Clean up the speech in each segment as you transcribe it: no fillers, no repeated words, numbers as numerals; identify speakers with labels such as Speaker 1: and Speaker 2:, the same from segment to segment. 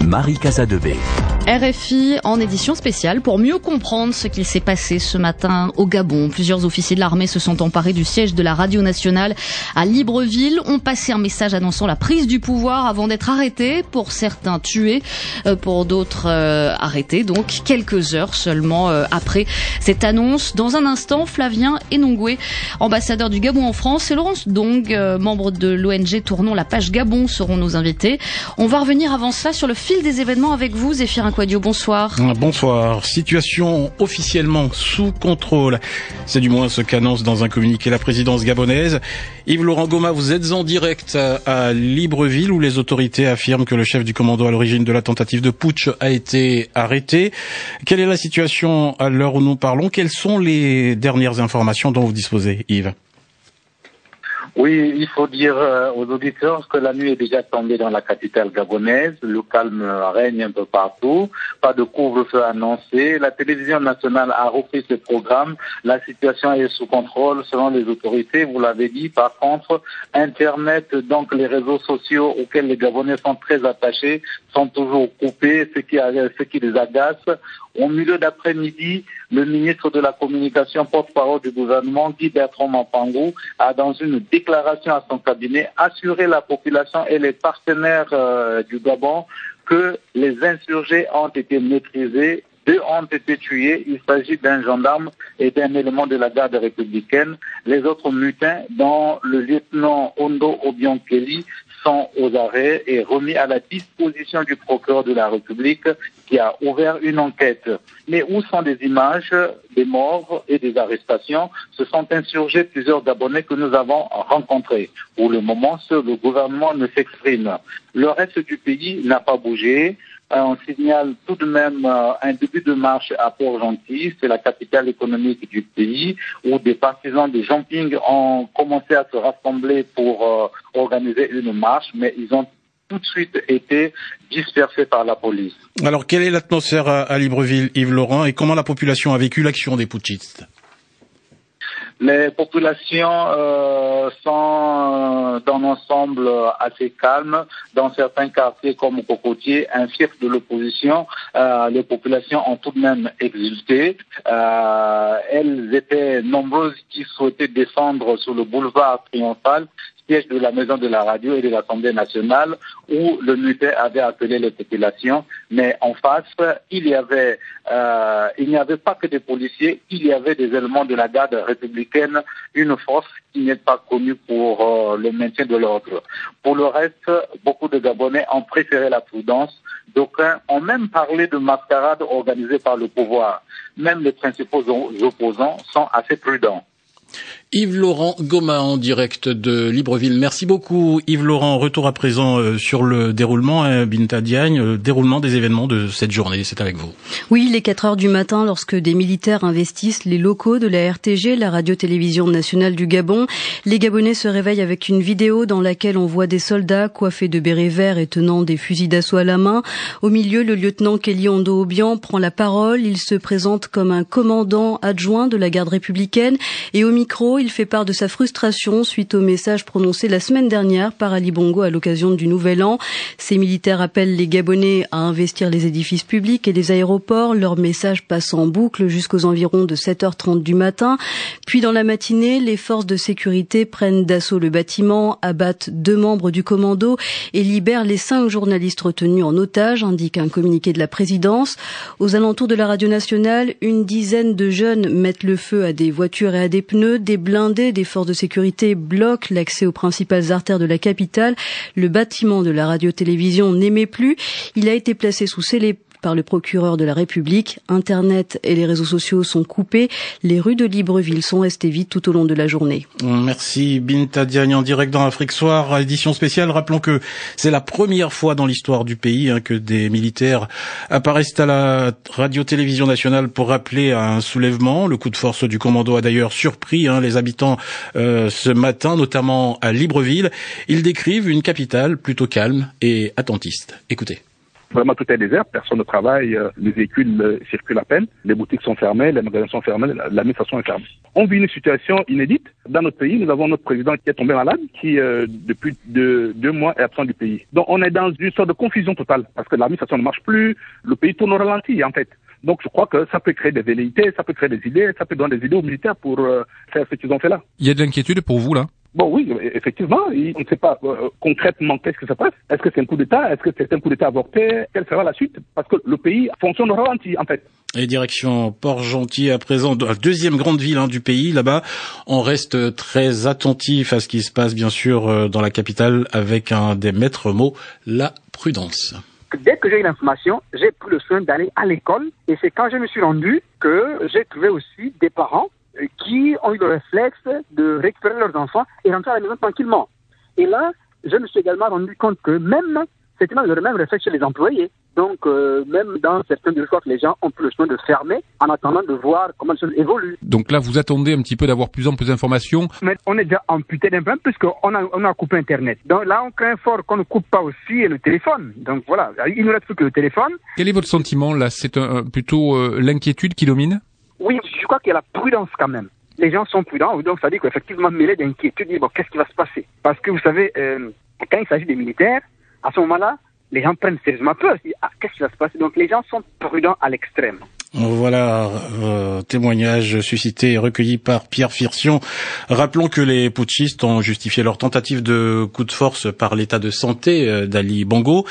Speaker 1: Marie Casadebé.
Speaker 2: RFI en édition spéciale pour mieux comprendre ce qu'il s'est passé ce matin au Gabon. Plusieurs officiers de l'armée se sont emparés du siège de la radio nationale à Libreville, ont passé un message annonçant la prise du pouvoir avant d'être arrêtés, pour certains tués, pour d'autres arrêtés, donc quelques heures seulement après cette annonce. Dans un instant, Flavien Enongwe, ambassadeur du Gabon en France, et Laurence Dong, membre de l'ONG Tournons la page Gabon, seront nos invités. On va revenir avant cela sur le fil des événements avec vous, Zéphirin Quadio, bonsoir.
Speaker 3: Bonsoir. Situation officiellement sous contrôle. C'est du moins ce qu'annonce dans un communiqué la présidence gabonaise. Yves-Laurent Goma, vous êtes en direct à Libreville où les autorités affirment que le chef du commando à l'origine de la tentative de putsch a été arrêté. Quelle est la situation à l'heure où nous parlons? Quelles sont les dernières informations dont vous disposez, Yves?
Speaker 4: Oui, il faut dire aux auditeurs que la nuit est déjà tombée dans la capitale gabonaise. Le calme règne un peu partout. Pas de couvre-feu annoncé. La télévision nationale a repris ses programmes. La situation est sous contrôle selon les autorités. Vous l'avez dit. Par contre, Internet, donc les réseaux sociaux auxquels les Gabonais sont très attachés, sont toujours coupés, ce qui les agace. Au milieu d'après-midi, le ministre de la Communication, porte-parole du gouvernement, Guy Bertrand Mampangou, a dans une déclaration à son cabinet assuré la population et les partenaires du Gabon que les insurgés ont été maîtrisés. 2 ont été tués. Il s'agit d'un gendarme et d'un élément de la garde républicaine. Les autres mutins, dont le lieutenant Ondo Obiankeli, sont aux arrêts et remis à la disposition du procureur de la République qui a ouvert une enquête. Mais où sont les images des morts et des arrestations? Se sont insurgés plusieurs Gabonais que nous avons rencontrés. Pour le moment, seul le gouvernement ne s'exprime. Le reste du pays n'a pas bougé. On signale tout de même un début de marche à Port-Gentil, c'est la capitale économique du pays, où des partisans de Jumping ont commencé à se rassembler pour organiser une marche, mais ils ont tout de suite été dispersés par la police.
Speaker 3: Alors, quelle est l'atmosphère à Libreville, Yves-Laurent, et comment la population a vécu l'action des putschistes?
Speaker 4: Les populations sont dans l'ensemble assez calmes. Dans certains quartiers comme Cocotier, un fief de l'opposition, les populations ont tout de même exulté. Elles étaient nombreuses qui souhaitaient descendre sur le boulevard Triomphal, siège de la Maison de la Radio et de l'Assemblée nationale, où le mutin avait appelé les populations. Mais en face, il n'y avait pas que des policiers, il y avait des éléments de la garde républicaine, une force qui n'est pas connue pour le maintien de l'ordre. Pour le reste, beaucoup de Gabonais ont préféré la prudence. D'aucuns ont même parlé de mascarade organisée par le pouvoir. Même les principaux opposants sont assez prudents.
Speaker 3: Yves-Laurent Goma en direct de Libreville. Merci beaucoup Yves-Laurent. Retour à présent sur le déroulement, Binta Diagne, le déroulement des événements de cette journée. C'est avec vous.
Speaker 5: Oui, les 4 heures du matin, lorsque des militaires investissent les locaux de la RTG, la radio-télévision nationale du Gabon, les Gabonais se réveillent avec une vidéo dans laquelle on voit des soldats coiffés de bérets verts et tenant des fusils d'assaut à la main. Au milieu, le lieutenant Kelly Ondo Obiang prend la parole. Il se présente comme un commandant adjoint de la garde républicaine et au micro, il fait part de sa frustration suite au message prononcé la semaine dernière par Ali Bongo à l'occasion du Nouvel An. Ces militaires appellent les Gabonais à investir les édifices publics et les aéroports. Leur message passe en boucle jusqu'aux environs de 7h30 du matin. Puis dans la matinée, les forces de sécurité prennent d'assaut le bâtiment, abattent 2 membres du commando et libèrent les 5 journalistes retenus en otage, indique un communiqué de la présidence. Aux alentours de la radio nationale, une dizaine de jeunes mettent le feu à des voitures et à des pneus. Des blindés des forces de sécurité bloquent l'accès aux principales artères de la capitale. Le bâtiment de la radio-télévision n'émet plus. Il a été placé sous scellé par le procureur de la République. Internet et les réseaux sociaux sont coupés. Les rues de Libreville sont restées vides tout au long de la journée.
Speaker 3: Merci Binta Diagne en direct dans Afrique Soir, édition spéciale. Rappelons que c'est la première fois dans l'histoire du pays que des militaires apparaissent à la radio-télévision nationale pour rappeler à un soulèvement. Le coup de force du commando a d'ailleurs surpris les habitants ce matin, notamment à Libreville. Ils décrivent une capitale plutôt calme et attentiste. Écoutez.
Speaker 1: Vraiment, tout est désert, personne ne travaille, les véhicules circulent à peine, les boutiques sont fermées, les magasins sont fermés, l'administration est fermée. On vit une situation inédite. Dans notre pays, nous avons notre président qui est tombé malade, qui depuis 2 mois est absent du pays. Donc on est dans une sorte de confusion totale, parce que l'administration ne marche plus, le pays tourne au ralenti en fait. Donc je crois que ça peut créer des velléités, ça peut créer des idées, ça peut donner des idées aux militaires pour faire ce qu'ils ont fait là.
Speaker 6: Il y a de l'inquiétude pour vous là?
Speaker 1: Bon oui, effectivement, on ne sait pas concrètement qu'est-ce que ça passe. Est-ce que c'est un coup d'État? Est-ce que c'est un coup d'État avorté? Quelle sera la suite? Parce que le pays fonctionne au ralenti en fait.
Speaker 3: Et direction Port-Gentil à présent, la deuxième grande ville du pays. Là-bas, on reste très attentif à ce qui se passe bien sûr dans la capitale avec un des maîtres mots, la prudence.
Speaker 7: Dès que j'ai eu l'information, j'ai pris le soin d'aller à l'école et c'est quand je me suis rendu que j'ai trouvé aussi des parents qui ont eu le réflexe de récupérer leurs enfants et rentrer à la maison tranquillement. Et là, je me suis également rendu compte que même, c'était même le même réflexe chez les employés. Donc, même dans certains bureaux, je crois que les gens ont pris le soin de fermer en attendant de voir comment les choses évoluent.
Speaker 6: Donc là, vous attendez un petit peu d'avoir plus en plus d'informations.
Speaker 7: Mais on est déjà amputé d'un problème puisqu'on a coupé Internet. Donc là, on craint fort qu'on ne coupe pas aussi le téléphone. Donc voilà, il ne reste plus que le téléphone.
Speaker 6: Quel est votre sentiment là? C'est plutôt l'inquiétude qui domine?
Speaker 7: Oui, je crois qu'il y a la prudence quand même. Les gens sont prudents, donc ça dit qu'effectivement, mêlé d'inquiétude, bon, qu'est-ce qui va se passer? Parce que vous savez, quand il s'agit des militaires, à ce moment-là, les gens prennent sérieusement peur. Ils disent, qu'est-ce qui va se passer? Donc les gens sont prudents à l'extrême.
Speaker 3: Voilà, témoignage suscité et recueilli par Pierre Firsion. Rappelons que les putschistes ont justifié leur tentative de coup de force par l'état de santé d'Ali Bongo.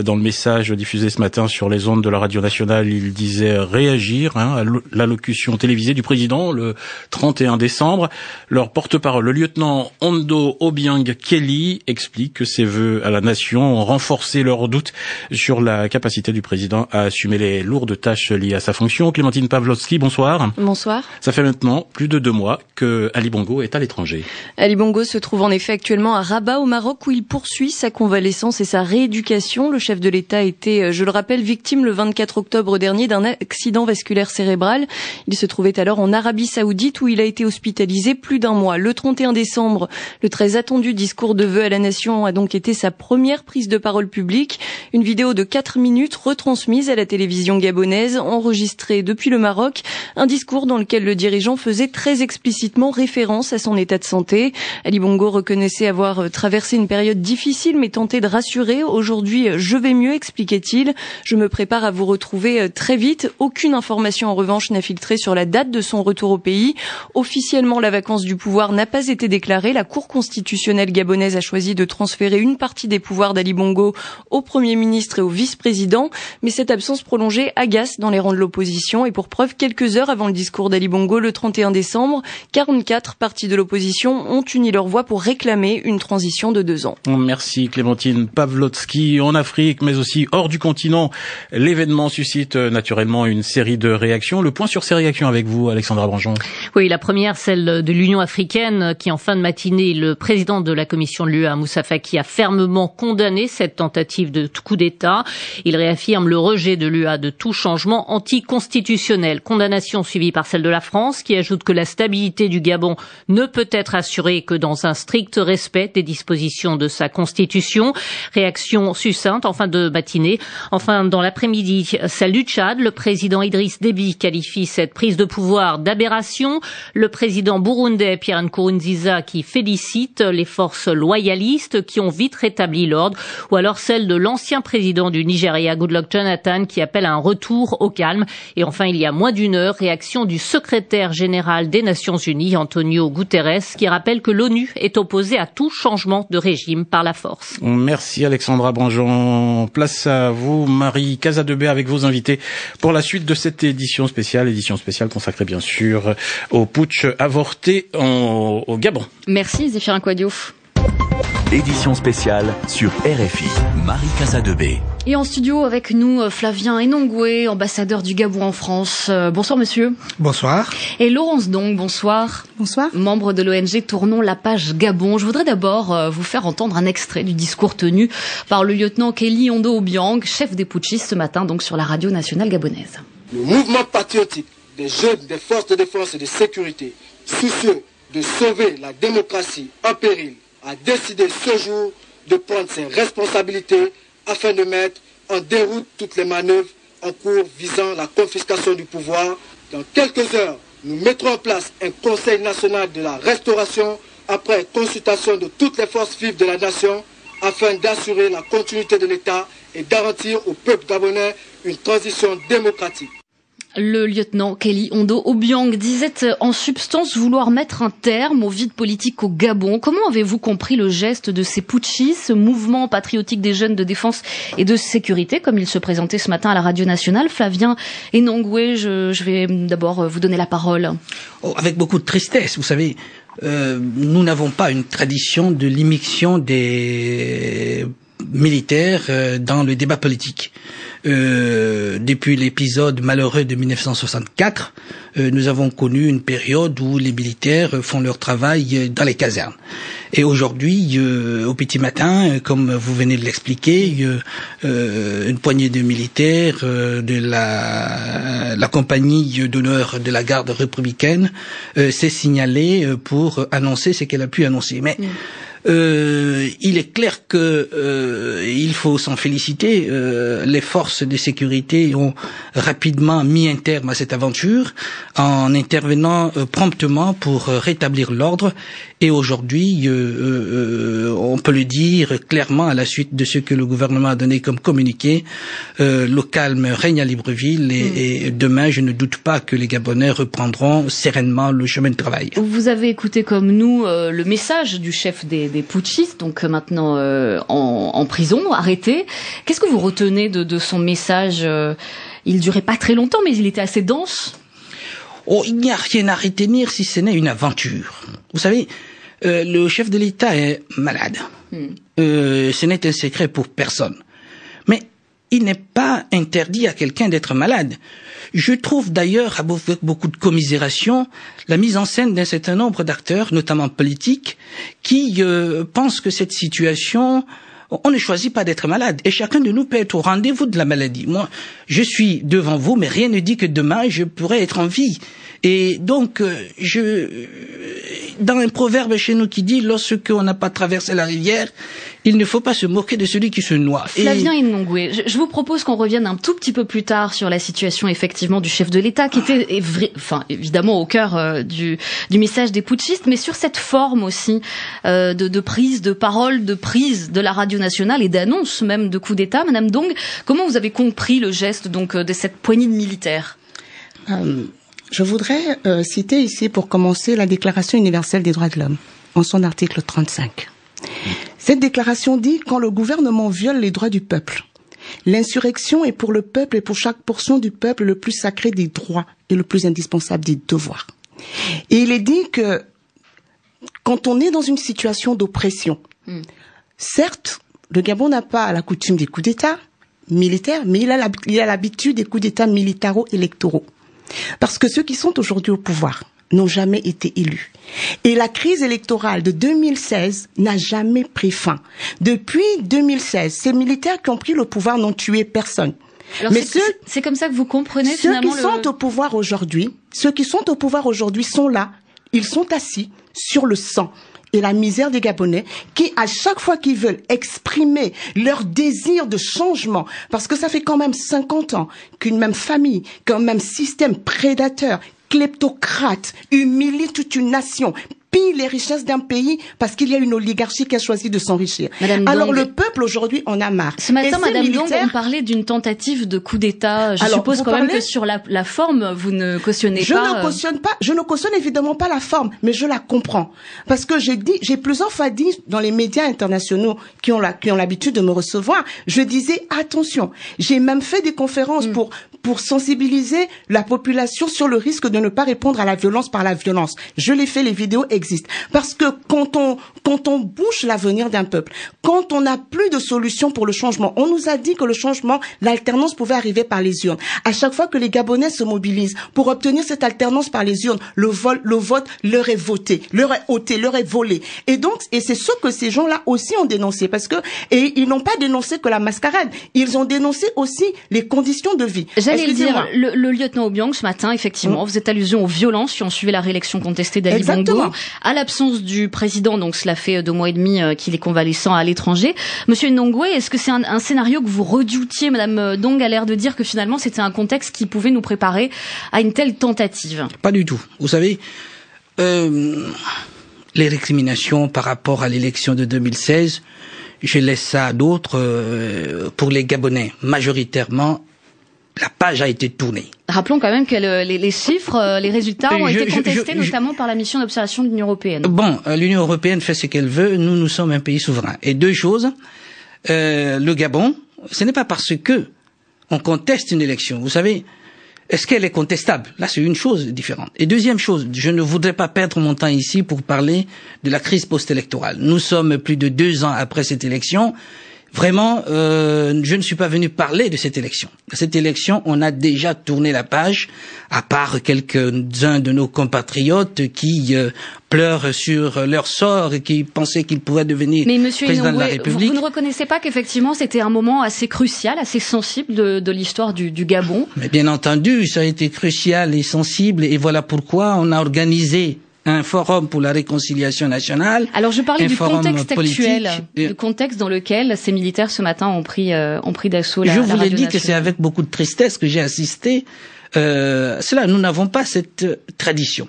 Speaker 3: Dans le message diffusé ce matin sur les ondes de la radio nationale, il disait réagir à l'allocution télévisée du président le 31 décembre. Leur porte-parole, le lieutenant Ondo Obiang Kelly, explique que ces vœux à la nation ont renforcé leurs doutes sur la capacité du président à assumer les lourdes tâches liées à sa fonction. Clémentine Pavlovski, bonsoir.
Speaker 8: Bonsoir.
Speaker 3: Ça fait maintenant plus de 2 mois que Ali Bongo est à l'étranger.
Speaker 8: Ali Bongo se trouve en effet actuellement à Rabat au Maroc où il poursuit sa convalescence et sa rééducation. Le chef de l'État était, je le rappelle, victime le 24 octobre dernier d'un accident vasculaire cérébral. Il se trouvait alors en Arabie Saoudite où il a été hospitalisé plus d'1 mois. Le 31 décembre, le très attendu discours de vœux à la nation a donc été sa première prise de parole publique. Une vidéo de 4 minutes retransmise à la télévision gabonaise, enregistrée depuis le Maroc, un discours dans lequel le dirigeant faisait très explicitement référence à son état de santé. Ali Bongo reconnaissait avoir traversé une période difficile mais tentait de rassurer. Aujourd'hui, je vais mieux, expliquait-il. Je me prépare à vous retrouver très vite. Aucune information en revanche n'a filtré sur la date de son retour au pays. Officiellement, la vacance du pouvoir n'a pas été déclarée. La Cour constitutionnelle gabonaise a choisi de transférer une partie des pouvoirs d'Ali Bongo au Premier ministre et au vice-président. Mais cette absence prolongée agace dans les rangs de l'opposition. Et pour preuve, quelques heures avant le discours d'Ali Bongo, le 31 décembre, 44 partis de l'opposition ont uni leur voix pour réclamer une transition de 2 ans.
Speaker 3: Merci Clémentine Pavlovski. En Afrique, mais aussi hors du continent, l'événement suscite naturellement une série de réactions. Le point sur ces réactions avec vous, Alexandra Branjon.
Speaker 2: Oui, la première, celle de l'Union africaine, qui en fin de matinée, le président de la commission de l'UE, Moussa Faki, a fermement condamné cette tentative de coup d'État. Il réaffirme le rejet de l'UE de tout changement anticonstitutionnel. Condamnation suivie par celle de la France, qui ajoute que la stabilité du Gabon ne peut être assurée que dans un strict respect des dispositions de sa constitution. Réaction succincte en fin de matinée. Enfin, dans l'après-midi, celle du Tchad. Le président Idriss Déby qualifie cette prise de pouvoir d'aberration. Le président burundais Pierre Nkurunziza qui félicite les forces loyalistes qui ont vite rétabli l'ordre. Ou alors celle de l'ancien président du Nigeria, Goodluck Jonathan, qui appelle à un retour au calme. Et enfin, il y a moins d'1 heure, réaction du secrétaire général des Nations Unies, Antonio Guterres, qui rappelle que l'ONU est opposée à tout changement de régime par la force.
Speaker 3: Merci Alexandra Branjon. Place à vous, Marie Casadebé, avec vos invités pour la suite de cette édition spéciale consacrée bien sûr au putsch avorté au Gabon.
Speaker 2: Merci Zéphirin Quadio.
Speaker 9: Édition spéciale sur RFI, Marie Casadebé.
Speaker 2: Et en studio avec nous, Flavien Enongwe, ambassadeur du Gabon en France. Bonsoir monsieur.
Speaker 10: Bonsoir.
Speaker 2: Et Laurence Dong, bonsoir.
Speaker 10: Bonsoir.
Speaker 2: Membre de l'ONG Tournons la page Gabon. Je voudrais d'abord vous faire entendre un extrait du discours tenu par le lieutenant Kelly Ondo Obiang, chef des putschistes ce matin, donc sur la radio nationale gabonaise.
Speaker 11: Le mouvement patriotique des jeunes des forces de défense et de sécurité, soucieux de sauver la démocratie en péril, a décidé ce jour de prendre ses responsabilités afin de mettre en déroute toutes les manœuvres en cours visant la confiscation du pouvoir. Dans quelques heures, nous mettrons en place un Conseil national de la restauration après consultation de toutes les forces vives de la nation afin d'assurer la continuité de l'État et garantir au peuple gabonais une transition démocratique.
Speaker 2: Le lieutenant Kelly Ondo Obiang disait en substance vouloir mettre un terme au vide politique au Gabon. Comment avez-vous compris le geste de ces putschistes, ce mouvement patriotique des jeunes de défense et de sécurité, comme il se présentait ce matin à la radio nationale? Flavien Enongwe, je vais d'abord vous donner la parole.
Speaker 10: Avec beaucoup de tristesse, vous savez, nous n'avons pas une tradition de l'immixtion des militaires dans le débat politique. Depuis l'épisode malheureux de 1964, nous avons connu une période où les militaires font leur travail dans les casernes. Et aujourd'hui, au petit matin, comme vous venez de l'expliquer, une poignée de militaires de la compagnie d'honneur de la garde républicaine s'est signalée pour annoncer ce qu'elle a pu annoncer. Mais il est clair que il faut s'en féliciter. Les forces de sécurité ont rapidement mis un terme à cette aventure en intervenant promptement pour rétablir l'ordre. Et aujourd'hui, on peut le dire clairement à la suite de ce que le gouvernement a donné comme communiqué, le calme règne à Libreville et demain, je ne doute pas que les Gabonais reprendront sereinement le chemin de travail.
Speaker 2: Vous avez écouté comme nous le message du chef des putschistes, donc maintenant en prison, arrêté. Qu'est-ce que vous retenez de son message? Il durait pas très longtemps, mais il était assez dense.
Speaker 10: Oh, il n'y a rien à retenir si ce n'est une aventure. Vous savez, le chef de l'État est malade. Ce n'est un secret pour personne. Mais il n'est pas interdit à quelqu'un d'être malade. Je trouve d'ailleurs, avec beaucoup de commisération, la mise en scène d'un certain nombre d'acteurs, notamment politiques, qui pensent que cette situation... On ne choisit pas d'être malade et chacun de nous peut être au rendez-vous de la maladie. Moi, je suis devant vous, mais rien ne dit que demain je pourrais être en vie. Et donc, dans un proverbe chez nous qui dit, lorsque on n'a pas traversé la rivière, il ne faut pas se moquer de celui qui se noie.
Speaker 2: Flavien Enongwe, je vous propose qu'on revienne un tout petit peu plus tard sur la situation effectivement du chef de l'État, qui était évidemment au cœur du message des putschistes, mais sur cette forme aussi de prise de parole, de prise de la radio nationale et d'annonce même de coup d'État. Madame Dong, comment vous avez compris le geste donc de cette poignée de militaires?
Speaker 12: Je voudrais citer ici pour commencer la Déclaration universelle des droits de l'homme, en son article 35. Cette déclaration dit « Quand le gouvernement viole les droits du peuple, l'insurrection est pour le peuple et pour chaque portion du peuple le plus sacré des droits et le plus indispensable des devoirs. » Et il est dit que quand on est dans une situation d'oppression, certes, le Gabon n'a pas la coutume des coups d'État militaires, mais il a l'habitude des coups d'État militaro-électoraux. Parce que ceux qui sont aujourd'hui au pouvoir n'ont jamais été élus. Et la crise électorale de 2016 n'a jamais pris fin. Depuis 2016, ces militaires qui ont pris le pouvoir n'ont tué personne.
Speaker 2: Alors mais c'est comme ça que vous comprenez finalement
Speaker 12: ceux qui sont au pouvoir aujourd'hui sont là, ils sont assis sur le sang et la misère des Gabonais qui, à chaque fois qu'ils veulent exprimer leur désir de changement, parce que ça fait quand même 50 ans qu'une même famille, qu'un même système prédateur, kleptocrate, humilie toute une nation, pille les richesses d'un pays parce qu'il y a une oligarchie qui a choisi de s'enrichir. Alors le peuple aujourd'hui en a marre.
Speaker 2: Ce matin, Madame Dong, on parlait d'une tentative de coup d'État. Je suppose quand même que sur la forme, vous ne cautionnez pas.
Speaker 12: Je ne cautionne évidemment pas la forme, mais je la comprends. Parce que j'ai plusieurs fois dit dans les médias internationaux qui ont l'habitude de me recevoir, je disais attention. J'ai même fait des conférences pour sensibiliser la population sur le risque de ne pas répondre à la violence par la violence. Je l'ai fait, les vidéos existent. Parce que quand on bouche l'avenir d'un peuple, quand on n'a plus de solution pour le changement, on nous a dit que le changement, l'alternance pouvait arriver par les urnes. À chaque fois que les Gabonais se mobilisent pour obtenir cette alternance par les urnes, le vote leur est voté, leur est ôté, leur est volé. Et donc, c'est ce que ces gens-là aussi ont dénoncé. Et ils n'ont pas dénoncé que la mascarade, ils ont dénoncé aussi les conditions de vie.
Speaker 2: J'allais le dire, le lieutenant Obiang, ce matin, effectivement, vous êtes allusion aux violences qui ont suivi la réélection contestée d'Ali Bongo. à l'absence du président, donc cela fait 2 mois et demi qu'il est convalescent à l'étranger. Monsieur Nongwe, est-ce que c'est un scénario que vous redoutiez? Madame Dong a l'air de dire que finalement c'était un contexte qui pouvait nous préparer à une telle tentative.
Speaker 10: Pas du tout. Vous savez, les récriminations par rapport à l'élection de 2016, je laisse ça à d'autres. Pour les Gabonais, majoritairement, la page a été tournée.
Speaker 2: Rappelons quand même que les chiffres, les résultats ont été contestés notamment par la mission d'observation de l'Union européenne.
Speaker 10: Bon, l'Union européenne fait ce qu'elle veut, nous sommes un pays souverain. Et 2 choses, le Gabon, ce n'est pas parce que on conteste une élection, vous savez, est-ce qu'elle est contestable? Là, c'est une chose différente. Et deuxième chose, je ne voudrais pas perdre mon temps ici pour parler de la crise post-électorale. Nous sommes plus de 2 ans après cette élection. Vraiment, je ne suis pas venu parler de cette élection. Cette élection, on a déjà tourné la page, à part quelques-uns de nos compatriotes qui pleurent sur leur sort et qui pensaient qu'ils pourraient devenir président de la République.
Speaker 2: Vous ne reconnaissez pas qu'effectivement c'était un moment assez crucial, assez sensible de l'histoire du Gabon?
Speaker 10: Mais bien entendu, ça a été crucial et sensible, et voilà pourquoi on a organisé un forum pour la réconciliation nationale.
Speaker 2: Alors je parlais du contexte actuel, du contexte dans lequel ces militaires ce matin ont pris d'assaut la radio nationale.
Speaker 10: Je vous l'ai dit que c'est avec beaucoup de tristesse que j'ai assisté. Cela, nous n'avons pas cette tradition.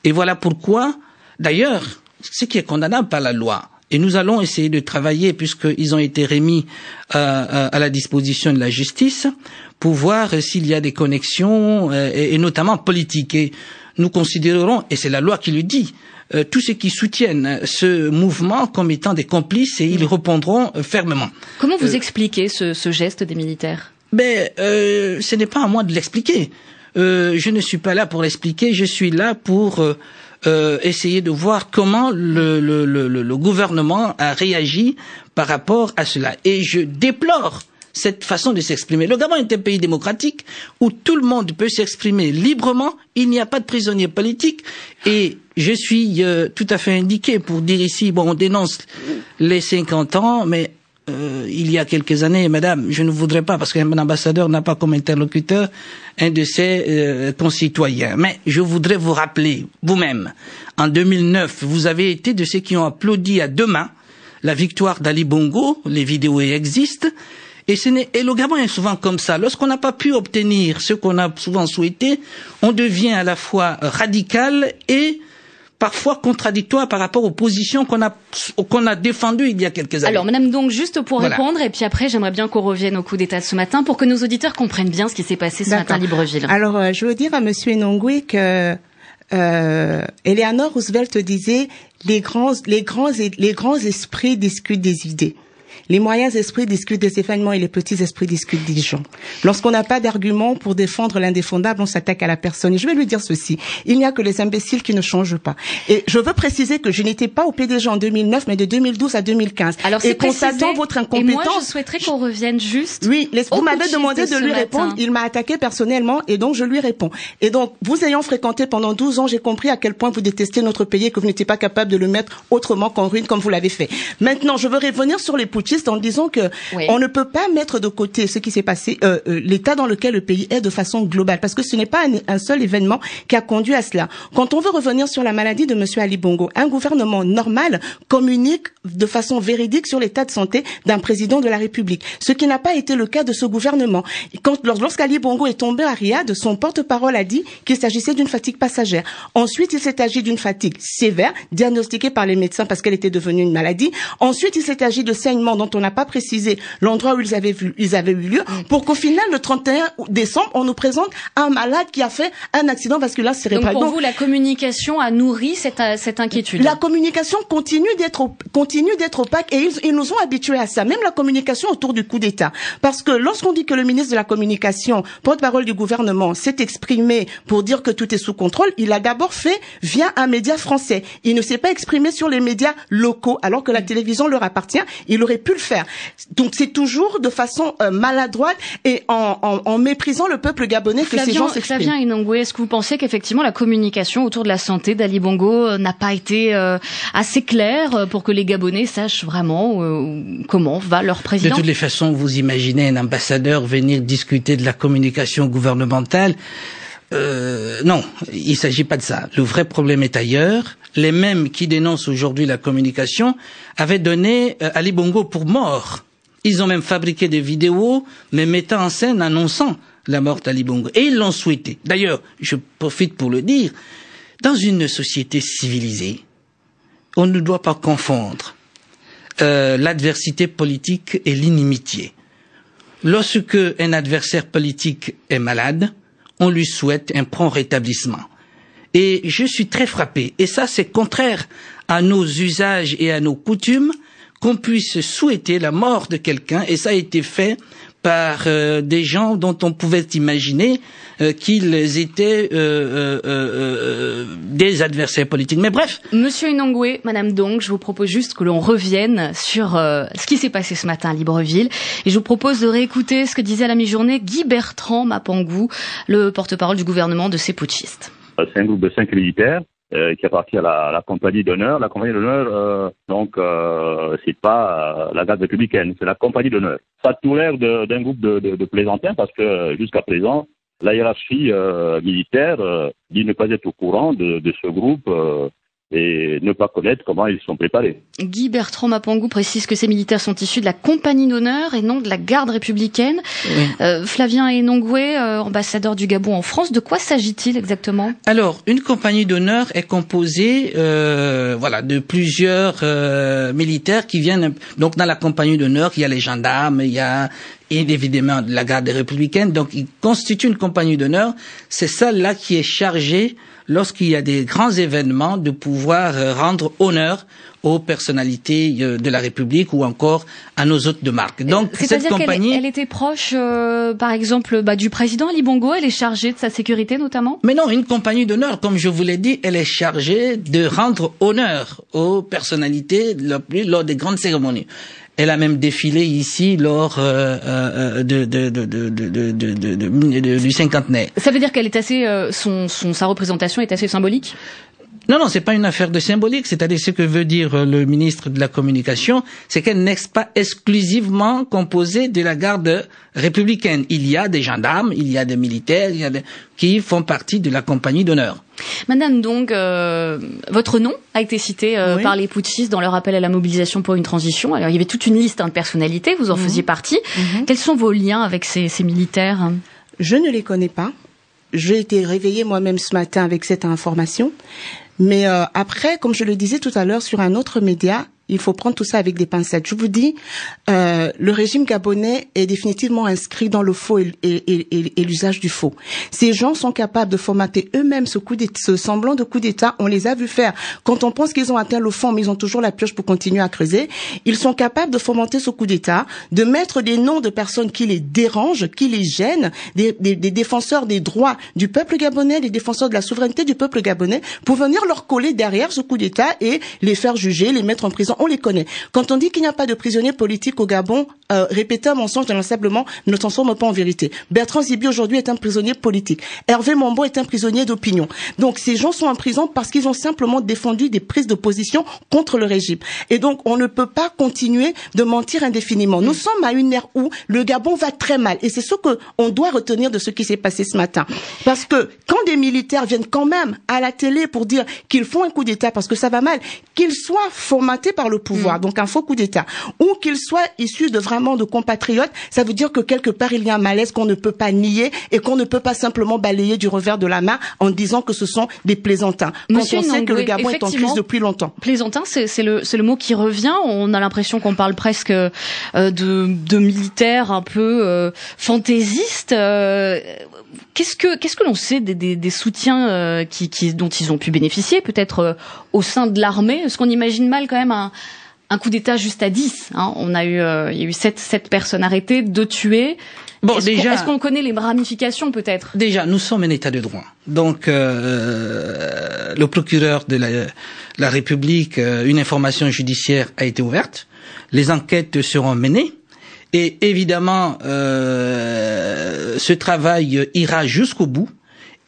Speaker 10: Et voilà pourquoi, d'ailleurs, ce qui est condamnable par la loi, et nous allons essayer de travailler, puisqu'ils ont été remis à la disposition de la justice, pour voir s'il y a des connexions, et notamment politiques. Et nous considérerons, et c'est la loi qui le dit, tous ceux qui soutiennent ce mouvement comme étant des complices, et ils répondront fermement.
Speaker 2: Comment vous expliquez ce geste des militaires?
Speaker 10: Ce n'est pas à moi de l'expliquer. Je ne suis pas là pour l'expliquer, je suis là pour essayer de voir comment le gouvernement a réagi par rapport à cela. Et je déplore cette façon de s'exprimer. Le Gabon est un pays démocratique où tout le monde peut s'exprimer librement, il n'y a pas de prisonniers politiques, et je suis tout à fait indiqué pour dire ici, bon, on dénonce les 50 ans, mais il y a quelques années, madame, je ne voudrais pas, parce qu'un ambassadeur n'a pas comme interlocuteur un de ses concitoyens, mais je voudrais vous rappeler, vous-même, en 2009, vous avez été de ceux qui ont applaudi à 2 mains la victoire d'Ali Bongo, les vidéos existent. Et le Gabon est souvent comme ça. Lorsqu'on n'a pas pu obtenir ce qu'on a souvent souhaité, on devient à la fois radical et parfois contradictoire par rapport aux positions qu'on a défendues il y a quelques années.
Speaker 2: Alors, madame, donc, juste pour répondre, et puis après, j'aimerais bien qu'on revienne au coup d'État de ce matin pour que nos auditeurs comprennent bien ce qui s'est passé ce matin à Libreville.
Speaker 12: Alors, je veux dire à monsieur Nongwe que Eleanor Roosevelt disait les grands esprits discutent des idées. Les moyens esprits discutent des événements et les petits esprits discutent des gens. Lorsqu'on n'a pas d'argument pour défendre l'indéfendable, on s'attaque à la personne. Et je vais lui dire ceci. Il n'y a que les imbéciles qui ne changent pas. Et je veux préciser que je n'étais pas au PDG en 2009, mais de 2012 à 2015.
Speaker 2: Alors, c'est
Speaker 12: constatant votre incompétence.
Speaker 2: Et moi, je souhaiterais qu'on revienne juste.
Speaker 12: Oui, vous m'avez demandé de lui répondre. Il m'a attaqué personnellement et donc je lui réponds. Et donc, vous ayant fréquenté pendant 12 ans, j'ai compris à quel point vous détestez notre pays et que vous n'étiez pas capable de le mettre autrement qu'en ruine comme vous l'avez fait. Maintenant, je veux revenir sur les putschistes en disant que on ne peut pas mettre de côté ce qui s'est passé, l'état dans lequel le pays est de façon globale, parce que ce n'est pas un seul événement qui a conduit à cela. Quand on veut revenir sur la maladie de monsieur Ali Bongo, un gouvernement normal communique de façon véridique sur l'état de santé d'un président de la République, ce qui n'a pas été le cas de ce gouvernement. Lorsqu'Ali Bongo est tombé à Riyad, son porte-parole a dit qu'il s'agissait d'une fatigue passagère. Ensuite, il s'est agi d'une fatigue sévère, diagnostiquée par les médecins parce qu'elle était devenue une maladie. Ensuite, il s'est agi de saignements dont on n'a pas précisé l'endroit où ils avaient eu lieu, pour qu'au final, le 31 décembre, on nous présente un malade qui a fait un accident vasculaire cérébral.
Speaker 2: Donc pour vous, la communication a nourri cette inquiétude.
Speaker 12: La communication continue d'être opaque, et ils nous ont habitués à ça. Même la communication autour du coup d'État. Parce que lorsqu'on dit que le ministre de la Communication, porte-parole du gouvernement, s'est exprimé pour dire que tout est sous contrôle, il a d'abord fait via un média français. Il ne s'est pas exprimé sur les médias locaux, alors que la télévision leur appartient. Il aurait pu le faire. Donc c'est toujours de façon maladroite et en méprisant le peuple gabonais que ces gens s'expriment.
Speaker 2: Flavien Inongwe, est-ce que vous pensez qu'effectivement la communication autour de la santé d'Ali Bongo n'a pas été assez claire pour que les Gabonais sachent vraiment comment va leur président?
Speaker 10: De toutes les façons, vous imaginez un ambassadeur venir discuter de la communication gouvernementale. non, il s'agit pas de ça. Le vrai problème est ailleurs. Les mêmes qui dénoncent aujourd'hui la communication avaient donné Ali Bongo pour mort. Ils ont même fabriqué des vidéos, mais mettant en scène, annonçant la mort d'Ali Bongo. Et ils l'ont souhaité. D'ailleurs, je profite pour le dire, dans une société civilisée, on ne doit pas confondre l'adversité politique et l'inimitié. Lorsque un adversaire politique est malade, on lui souhaite un prompt rétablissement. Et je suis très frappé, et ça c'est contraire à nos usages et à nos coutumes, qu'on puisse souhaiter la mort de quelqu'un, et ça a été fait par des gens dont on pouvait imaginer qu'ils étaient des adversaires politiques. Mais bref.
Speaker 2: Monsieur Inongwe, Madame Dong, je vous propose juste que l'on revienne sur ce qui s'est passé ce matin à Libreville. Et je vous propose de réécouter ce que disait à la mi-journée Guy Bertrand Mapangou, le porte-parole du gouvernement de ces putschistes.
Speaker 13: C'est un groupe de 5 militaires qui appartient à la compagnie d'honneur. La compagnie d'honneur, c'est pas la garde républicaine, c'est la compagnie d'honneur. Ça a tout l'air d'un groupe de plaisantins parce que jusqu'à présent, la hiérarchie militaire dit ne pas être au courant de ce groupe et ne pas connaître comment ils sont préparés.
Speaker 2: Guy Bertrand Mapangou précise que ces militaires sont issus de la compagnie d'honneur et non de la garde républicaine. Oui. Flavien Inongwe, ambassadeur du Gabon en France, de quoi s'agit-il exactement?
Speaker 10: Alors, une compagnie d'honneur est composée de plusieurs militaires qui viennent. Donc, dans la compagnie d'honneur, il y a les gendarmes, il y a évidemment la garde républicaine. Donc, ils constituent une compagnie d'honneur. C'est celle-là qui est chargée, lorsqu'il y a des grands événements, de pouvoir rendre honneur aux personnalités de la République ou encore à nos hôtes de marque. Donc cette compagnie,
Speaker 2: elle était proche, par exemple, du président Ali Bongo. Elle est chargée de sa sécurité notamment.
Speaker 10: Mais non, une compagnie d'honneur, comme je vous l'ai dit, elle est chargée de rendre honneur aux personnalités lors des grandes cérémonies. Elle a même défilé ici lors du cinquantenaire.
Speaker 2: Ça veut dire qu'elle est assez, sa représentation est assez symbolique?
Speaker 10: Non, c'est pas une affaire de symbolique. C'est-à-dire ce que veut dire le ministre de la Communication, c'est qu'elle n'est pas exclusivement composée de la garde républicaine. Il y a des gendarmes, il y a des militaires, qui font partie de la compagnie d'honneur.
Speaker 2: Madame Dong, votre nom a été cité par les putschistes dans leur appel à la mobilisation pour une transition. Alors il y avait toute une liste de personnalités, vous en faisiez partie. Quels sont vos liens avec ces militaires?
Speaker 12: Je ne les connais pas. J'ai été réveillée moi-même ce matin avec cette information. Mais après, comme je le disais tout à l'heure sur un autre média, il faut prendre tout ça avec des pincettes. Je vous dis, le régime gabonais est définitivement inscrit dans le faux et l'usage du faux. Ces gens sont capables de formater eux-mêmes ce semblant de coup d'État. On les a vus faire. Quand on pense qu'ils ont atteint le fond, mais ils ont toujours la pioche pour continuer à creuser, ils sont capables de fomenter ce coup d'État, de mettre des noms de personnes qui les dérangent, qui les gênent, des défenseurs des droits du peuple gabonais, des défenseurs de la souveraineté du peuple gabonais, pour venir leur coller derrière ce coup d'État et les faire juger, les mettre en prison. On les connaît. Quand on dit qu'il n'y a pas de prisonniers politiques au Gabon, répéter un mensonge simplement ne transforme pas en vérité. Bertrand Zibi aujourd'hui est un prisonnier politique. Hervé Mombo est un prisonnier d'opinion. Donc ces gens sont en prison parce qu'ils ont simplement défendu des prises de position contre le régime. Et donc on ne peut pas continuer de mentir indéfiniment. Nous sommes à une ère où le Gabon va très mal. Et c'est ce que on doit retenir de ce qui s'est passé ce matin. Parce que quand des militaires viennent quand même à la télé pour dire qu'ils font un coup d'État parce que ça va mal, qu'ils soient formatés par le pouvoir, donc un faux coup d'État, ou qu'ils soient issus de vraiment de compatriotes, ça veut dire que quelque part il y a un malaise qu'on ne peut pas nier et qu'on ne peut pas simplement balayer du revers de la main en disant que ce sont des plaisantins.
Speaker 2: Monsieur
Speaker 12: quand on sait que le Gabon est en crise depuis longtemps.
Speaker 2: Plaisantin, c'est le mot qui revient. On a l'impression qu'on parle presque de militaires un peu fantaisistes. Qu'est-ce que l'on sait des soutiens dont ils ont pu bénéficier, peut-être au sein de l'armée? Est-ce qu'on imagine mal quand même un coup d'État juste à 10, hein? Il y a eu 7 personnes arrêtées, 2 tuées. Bon, est-ce qu'on connaît les ramifications peut-être?
Speaker 10: Déjà, nous sommes un État de droit. Donc, le procureur de la République, une information judiciaire a été ouverte. Les enquêtes seront menées. Et évidemment, ce travail ira jusqu'au bout.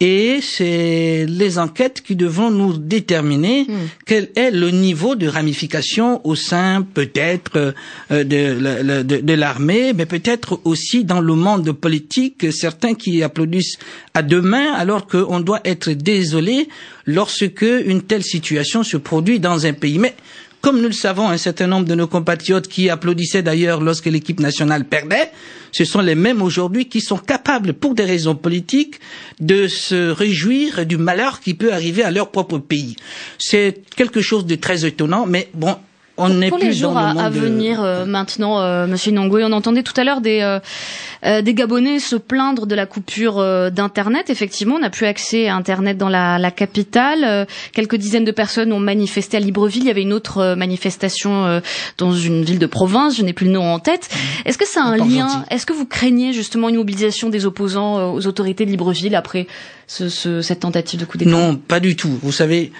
Speaker 10: Et c'est les enquêtes qui devront nous déterminer quel est le niveau de ramification au sein peut-être de l'armée, mais peut-être aussi dans le monde politique, certains qui applaudissent à deux mains alors qu'on doit être désolé lorsque une telle situation se produit dans un pays. Mais comme nous le savons, un certain nombre de nos compatriotes qui applaudissaient d'ailleurs lorsque l'équipe nationale perdait, ce sont les mêmes aujourd'hui qui sont capables, pour des raisons politiques, de se réjouir du malheur qui peut arriver à leur propre pays. C'est quelque chose de très étonnant, mais bon, on n'est plus dans le monde.
Speaker 2: Pour les jours à venir, maintenant, Monsieur Inongwe, on entendait tout à l'heure des Gabonais se plaindre de la coupure d'Internet. Effectivement, on n'a plus accès à Internet dans la capitale. Quelques dizaines de personnes ont manifesté à Libreville. Il y avait une autre manifestation dans une ville de province. Je n'ai plus le nom en tête. Est-ce que ça a un lien? Est-ce que vous craignez justement une mobilisation des opposants aux autorités de Libreville après cette tentative de coup d'État?
Speaker 10: Non, pas du tout. Vous savez,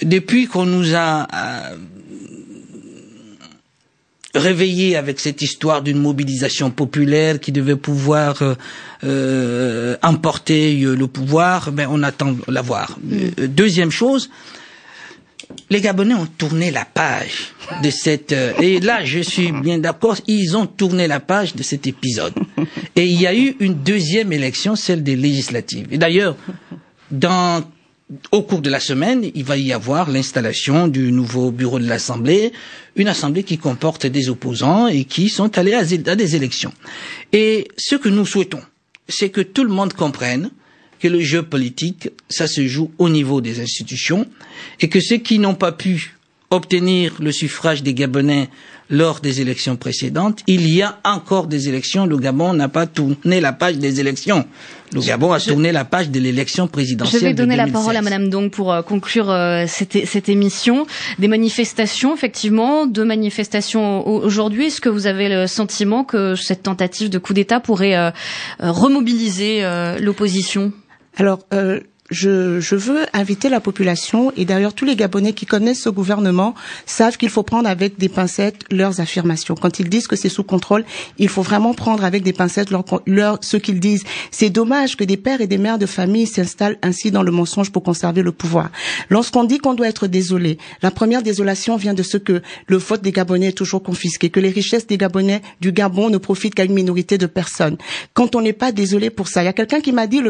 Speaker 10: depuis qu'on nous a réveillé avec cette histoire d'une mobilisation populaire qui devait pouvoir emporter le pouvoir, ben on attend la voir. Deuxième chose, les Gabonais ont tourné la page de cette et là je suis bien d'accord, ils ont tourné la page de cet épisode. Et il y a eu une deuxième élection, celle des législatives. Et d'ailleurs, au cours de la semaine, il va y avoir l'installation du nouveau bureau de l'Assemblée, une assemblée qui comporte des opposants et qui sont allés à des élections. Et ce que nous souhaitons, c'est que tout le monde comprenne que le jeu politique, ça se joue au niveau des institutions et que ceux qui n'ont pas pu obtenir le suffrage des Gabonais lors des élections précédentes, il y a encore des élections. Le Gabon n'a pas tourné la page des élections. Le Gabon a tourné la page de l'élection présidentielle.
Speaker 2: Je vais donner
Speaker 10: de 2016.
Speaker 2: la parole à Madame Dong pour conclure cette émission. Des manifestations, effectivement, 2 manifestations aujourd'hui. Est-ce que vous avez le sentiment que cette tentative de coup d'État pourrait remobiliser l'opposition?
Speaker 12: Alors, je veux inviter la population, et d'ailleurs tous les Gabonais qui connaissent ce gouvernement savent qu'il faut prendre avec des pincettes leurs affirmations. Quand ils disent que c'est sous contrôle, il faut vraiment prendre avec des pincettes ce qu'ils disent. C'est dommage que des pères et des mères de famille s'installent ainsi dans le mensonge pour conserver le pouvoir. Lorsqu'on dit qu'on doit être désolé, la première désolation vient de ce que le vote des Gabonais est toujours confisqué, que les richesses des Gabonais du Gabon ne profitent qu'à une minorité de personnes. Quand on n'est pas désolé pour ça, il y a quelqu'un qui m'a dit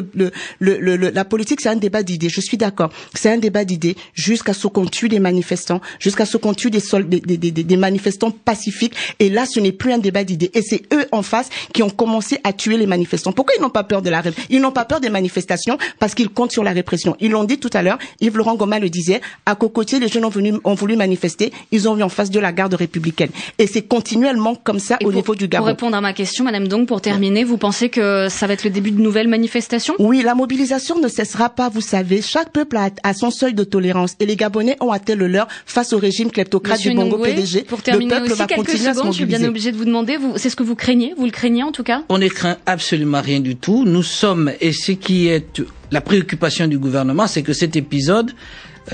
Speaker 12: la politique c'est un débat d'idées. Je suis d'accord. C'est un débat d'idées jusqu'à ce qu'on tue des manifestants, jusqu'à ce qu'on tue des manifestants pacifiques. Et là, ce n'est plus un débat d'idées. Et c'est eux en face qui ont commencé à tuer les manifestants. Pourquoi ils n'ont pas peur de ils n'ont pas peur des manifestations? Parce qu'ils comptent sur la répression. Ils l'ont dit tout à l'heure. Yves-Laurent Goma le disait. À Cocotier, les jeunes ont voulu manifester. Ils ont eu en face de la garde républicaine. Et c'est continuellement comme ça au niveau du Gabon.
Speaker 2: Pour répondre à ma question, Madame Dong, pour terminer, vous pensez que ça va être le début de nouvelles manifestations?
Speaker 12: Oui, la mobilisation ne cessera pas. Vous savez, chaque peuple a son seuil de tolérance et les Gabonais ont atteint le leur face au régime kleptocrate du Bongo PDG.
Speaker 2: Pour terminer
Speaker 12: le peuple
Speaker 2: aussi,
Speaker 12: va
Speaker 2: quelques
Speaker 12: continuer à se
Speaker 2: secondes, je suis
Speaker 12: mobiliser.
Speaker 2: bien obligée de vous demander, c'est ce que vous craignez? Vous le craignez en tout cas?
Speaker 10: On ne craint absolument rien du tout. Nous sommes, et ce qui est la préoccupation du gouvernement, c'est que cet épisode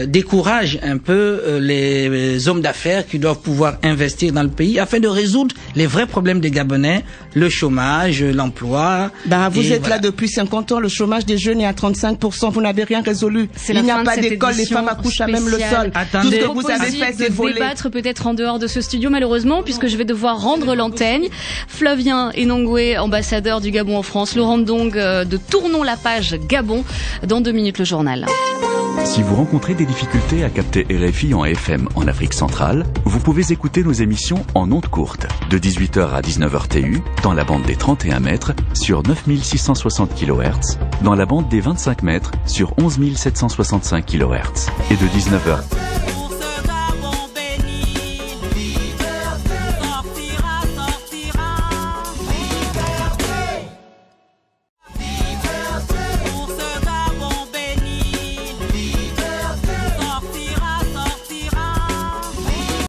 Speaker 10: décourage un peu les hommes d'affaires qui doivent pouvoir investir dans le pays afin de résoudre les vrais problèmes des Gabonais, le chômage, l'emploi.
Speaker 12: Vous êtes là depuis 50 ans, le chômage des jeunes est à 35%, vous n'avez rien résolu. Il n'y a pas d'école, les femmes accouchent à même le sol.
Speaker 10: Attendez.
Speaker 12: Tout ce que vous avez fait, c'est voler.
Speaker 2: Débattre peut-être en dehors de ce studio malheureusement, puisque je vais devoir rendre l'antenne. Flavien Inongwe, ambassadeur du Gabon en France, Laurent Dong de Tournons la page Gabon, dans 2 minutes le journal.
Speaker 9: Si vous rencontrez des difficultés à capter RFI en FM en Afrique centrale, vous pouvez écouter nos émissions en ondes courtes, de 18h à 19h TU, dans la bande des 31 mètres, sur 9660 kHz, dans la bande des 25 mètres, sur 11 765 kHz, et de 19h